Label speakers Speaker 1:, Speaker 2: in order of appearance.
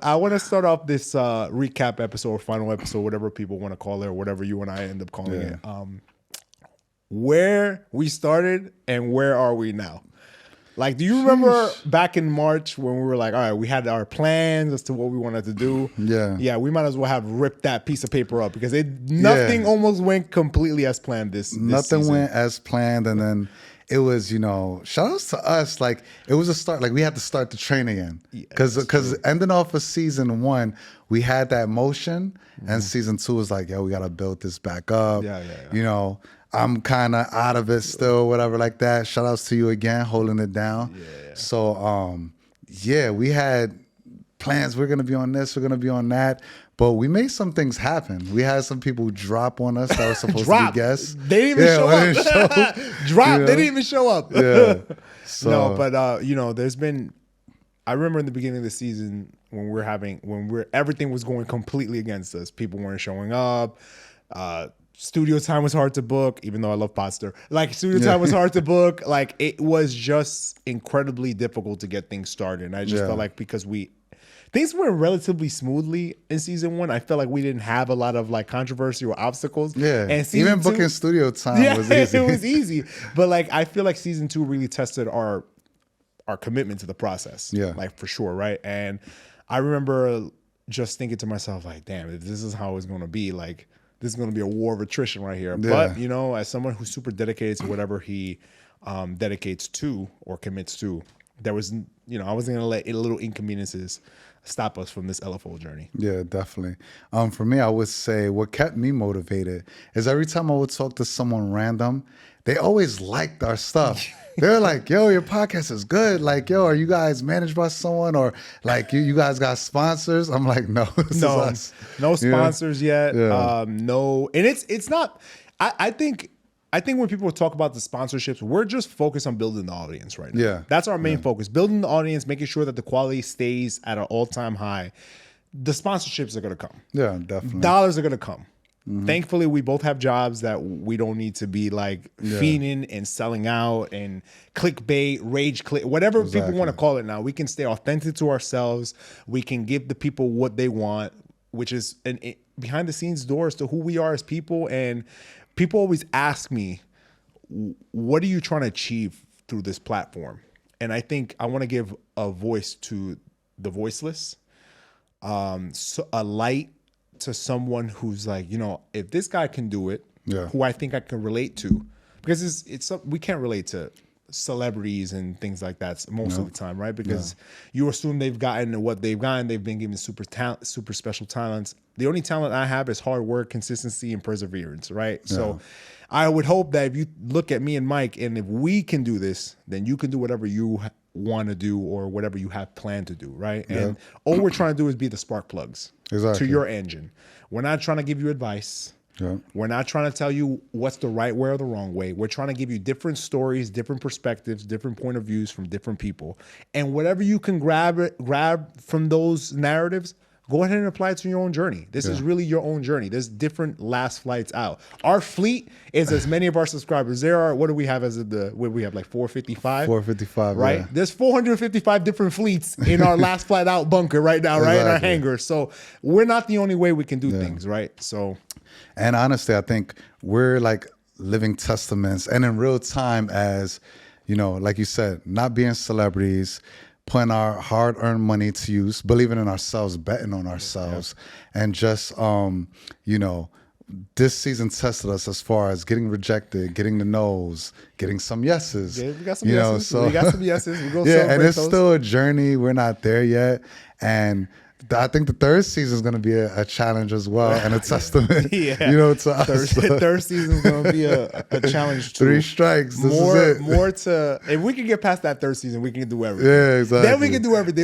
Speaker 1: I want to start off this recap episode or final episode, whatever people want to call it, or whatever you and I end up calling it. Where we started and where are we now? Like, do you remember back in March when we were like, all right, we had our plans as to what we wanted to do? Yeah, we might as well have ripped that piece of paper up because nothing almost went completely as planned this
Speaker 2: Nothing
Speaker 1: season.
Speaker 2: went as planned, and then it was, shout outs to us. Like, it was a start. Like, we had to start the train again. Because ending off of season 1, we had that motion, and season 2 was like, yo, we got to build this back up.
Speaker 1: Yeah.
Speaker 2: I'm kind of out of it still, whatever like that. Shout outs to you again, holding it down.
Speaker 1: Yeah.
Speaker 2: So, we had plans. We're going to be on this, we're going to be on that. But we made some things happen. We had some people drop on us that were supposed to be guests.
Speaker 1: They didn't even show up. Drop. They didn't even show up.
Speaker 2: Yeah. So,
Speaker 1: no, but there's been. I remember in the beginning of the season when everything was going completely against us. People weren't showing up. Studio time was hard to book, even though I love Podster. Like, studio time was hard to book. Like, it was just incredibly difficult to get things started. And I just felt like because things went relatively smoothly in season 1. I felt like we didn't have a lot of like controversy or obstacles.
Speaker 2: Yeah,
Speaker 1: and
Speaker 2: even booking studio time was easy.
Speaker 1: It was easy. But like, I feel like season 2 really tested our commitment to the process. Yeah, like for sure, right? And I remember just thinking to myself, like, damn, if this is how it's going to be, like, this is going to be a war of attrition right here. Yeah. But, as someone who's super dedicated to whatever he dedicates to or commits to, there was, I wasn't going to let little inconveniences stop us from this LFO journey.
Speaker 2: Yeah, definitely. For me, I would say what kept me motivated is every time I would talk to someone random, they always liked our stuff. They're like, yo, your podcast is good. Like, yo, are you guys managed by someone? Or like, you guys got sponsors? I'm like, no,
Speaker 1: no sponsors yet. Yeah. No. And it's not, I think when people talk about the sponsorships, we're just focused on building the audience right now.
Speaker 2: Yeah.
Speaker 1: That's our main focus. Building the audience, making sure that the quality stays at an all-time high. The sponsorships are going to come.
Speaker 2: Yeah, definitely.
Speaker 1: Dollars are going to come. Mm-hmm. Thankfully, we both have jobs that we don't need to be like fiending and selling out and clickbait, rage click, whatever people want to call it now. We can stay authentic to ourselves. We can give the people what they want, which is behind the scenes doors to who we are as people. And people always ask me, what are you trying to achieve through this platform? And I think I want to give a voice to the voiceless, so a light to someone who's like, if this guy can do it, who I think I can relate to, because we can't relate to celebrities and things like that most of the time, right? Because you assume they've gotten what they've gotten. They've been given super special talents. The only talent I have is hard work, consistency, and perseverance, right? Yeah. So I would hope that if you look at me and Mike, and if we can do this, then you can do whatever you want to do or whatever you have planned to do, right? Yeah. And all we're trying to do is be the spark plugs to your engine. We're not trying to give you advice. Yeah. We're not trying to tell you what's the right way or the wrong way. We're trying to give you different stories, different perspectives, different point of views from different people. And whatever you can grab from those narratives, go ahead and apply it to your own journey. This is really your own journey. There's different last flights out. Our fleet is as many of our subscribers. There are, what do we have we have like 455?
Speaker 2: 455,
Speaker 1: right? Yeah. There's 455 different fleets in our last flight out bunker right now, right? In our hangar. So we're not the only way we can do things, right? So.
Speaker 2: And honestly, I think we're like living testaments and in real time as, like you said, not being celebrities, putting our hard-earned money to use, believing in ourselves, betting on ourselves, and just, this season tested us as far as getting rejected, getting the no's, getting some yeses.
Speaker 1: Yeah, we got some yeses.
Speaker 2: So,
Speaker 1: we got some yeses. We go
Speaker 2: and it's still a journey. We're not there yet, and I think the third season is going to be a challenge as well, and a testament, to us.
Speaker 1: Third season is going to be a challenge too.
Speaker 2: 3 strikes. This is it.
Speaker 1: More to, if we can get past that third season, we can do everything.
Speaker 2: Yeah, exactly.
Speaker 1: Then we can do everything.